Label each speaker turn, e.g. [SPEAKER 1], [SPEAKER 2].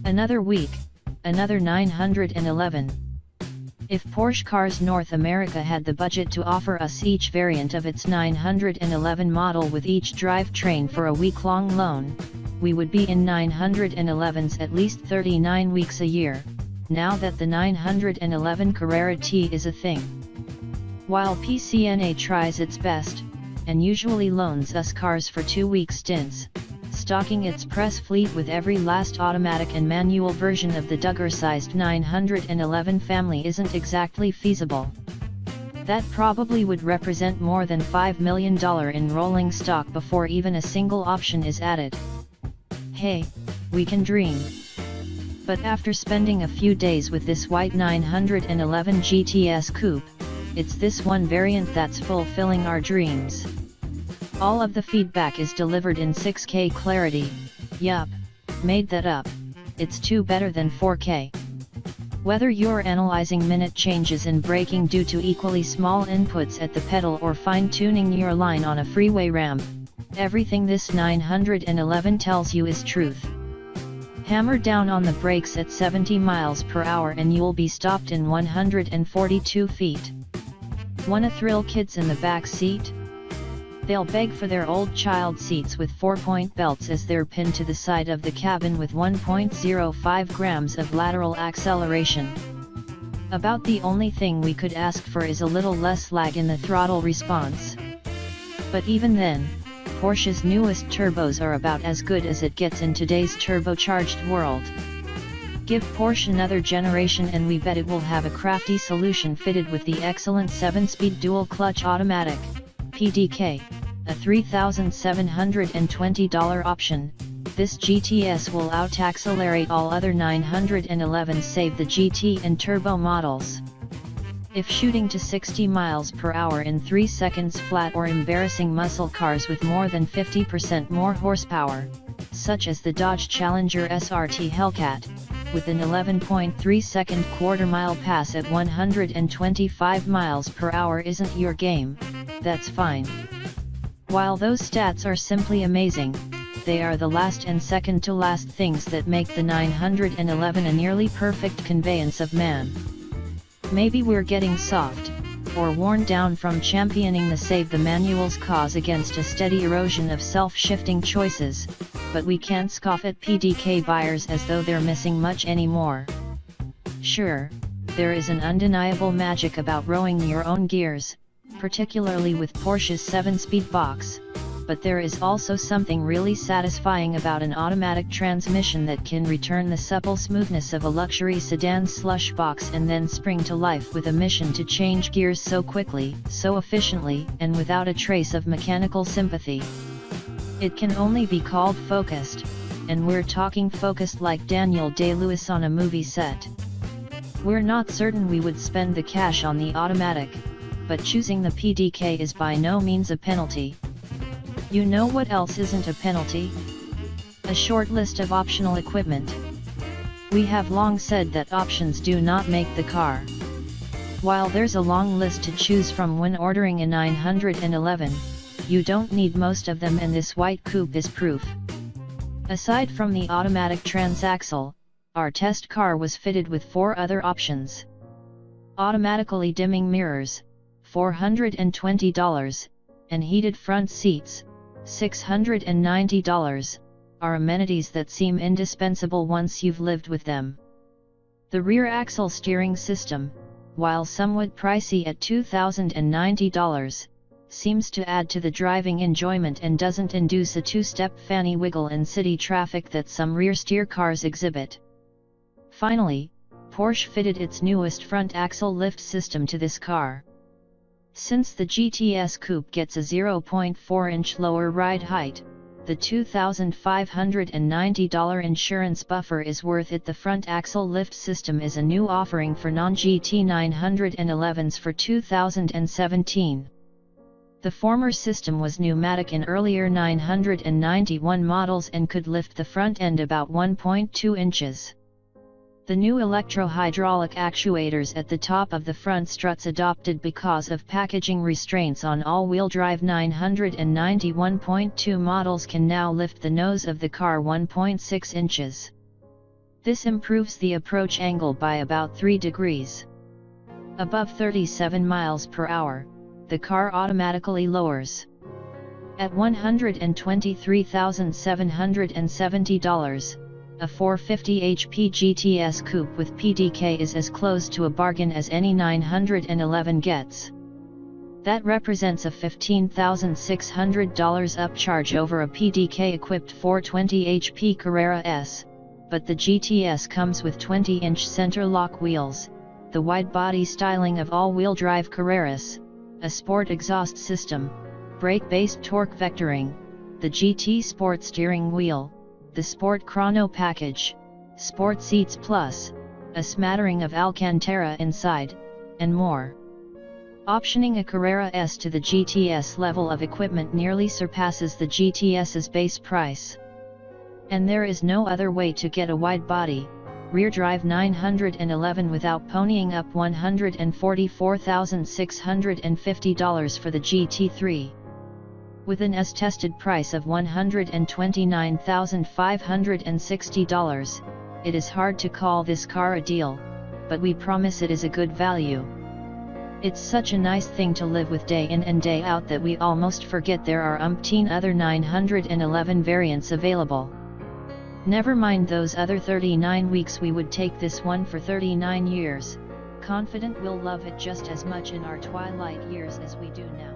[SPEAKER 1] Another week, another 911. If Porsche Cars North America had the budget to offer us each variant of its 911 model with each drivetrain for a week-long loan, we would be in 911s at least 39 weeks a year, now that the 911 Carrera T is a thing. While PCNA tries its best, and usually loans us cars for 2-week stints, stocking its press fleet with every last automatic and manual version of the Duggar-sized 911 family isn't exactly feasible. That probably would represent more than $5 million in rolling stock before even a single option is added. Hey, we can dream. But after spending a few days with this white 911 GTS coupe, it's this one variant that's fulfilling our dreams. All of the feedback is delivered in 6K clarity. Yup, made that up. It's better than 4K. Whether you're analyzing minute changes in braking due to equally small inputs at the pedal or fine-tuning your line on a freeway ramp, everything this 911 tells you is truth. Hammer down on the brakes at 70 miles per hour and you'll be stopped in 142 feet. Wanna thrill kids in the back seat? They'll beg for their old child seats with 4-point belts as they're pinned to the side of the cabin with 1.05 grams of lateral acceleration. About the only thing we could ask for is a little less lag in the throttle response. But even then, Porsche's newest turbos are about as good as it gets in today's turbocharged world. Give Porsche another generation and we bet it will have a crafty solution fitted with the excellent 7-speed dual-clutch automatic, PDK, a $3,720 option. This GTS will out-accelerate all other 911s save the GT and Turbo models. If shooting to 60 miles per hour in 3 seconds flat or embarrassing muscle cars with more than 50% more horsepower, such as the Dodge Challenger SRT Hellcat, with an 11.3-second quarter-mile pass at 125 miles per hour isn't your game, that's fine. While those stats are simply amazing, they are the last and second to last things that make the 911 a nearly perfect conveyance of man. Maybe we're getting soft, or worn down from championing the save the manual's cause against a steady erosion of self-shifting choices, but we can't scoff at PDK buyers as though they're missing much anymore. Sure, there is an undeniable magic about rowing your own gears, particularly with Porsche's 7-speed box, but there is also something really satisfying about an automatic transmission that can return the supple smoothness of a luxury sedan slush box and then spring to life with a mission to change gears so quickly, so efficiently, and without a trace of mechanical sympathy. It can only be called focused, and we're talking focused like Daniel Day-Lewis on a movie set. We're not certain we would spend the cash on the automatic, but choosing the PDK is by no means a penalty. You know what else isn't a penalty? A short list of optional equipment. We have long said that options do not make the car. While there's a long list to choose from when ordering a 911, you don't need most of them and this white coupe is proof. Aside from the automatic transaxle, our test car was fitted with 4 other options. Automatically dimming mirrors, $420, and heated front seats, $690, are amenities that seem indispensable once you've lived with them. The rear axle steering system, while somewhat pricey at $2,090, seems to add to the driving enjoyment and doesn't induce a 2-step fanny wiggle in city traffic that some rear steer cars exhibit. Finally, Porsche fitted its newest front axle lift system to this car. Since the GTS coupe gets a 0.4-inch lower ride height, the $2,590 insurance buffer is worth it. The front axle lift system is a new offering for non-GT 911s for 2017. The former system was pneumatic in earlier 991 models and could lift the front end about 1.2 inches. The new electro-hydraulic actuators at the top of the front struts adopted because of packaging restraints on all-wheel drive 991.2 models can now lift the nose of the car 1.6 inches. This improves the approach angle by about 3 degrees. Above 37 miles per hour, the car automatically lowers. At $123,770, a 450 HP GTS coupe with PDK is as close to a bargain as any 911 gets. That represents a $15,600 upcharge over a PDK-equipped 420 HP Carrera S, but the GTS comes with 20-inch center-lock wheels, the wide-body styling of all-wheel drive Carreras, a sport exhaust system, brake-based torque vectoring, the GT Sport steering wheel, the Sport Chrono package, Sport Seats Plus, a smattering of Alcantara inside, and more. Optioning a Carrera S to the GTS level of equipment nearly surpasses the GTS's base price. And there is no other way to get a wide-body, rear-drive 911 without ponying up $144,650 for the GT3. With an S-tested price of $129,560, it is hard to call this car a deal, but we promise it is a good value. It's such a nice thing to live with day in and day out that we almost forget there are umpteen other 911 variants available. Never mind those other 39 weeks, we would take this one for 39 years, confident we'll love it just as much in our twilight years as we do now.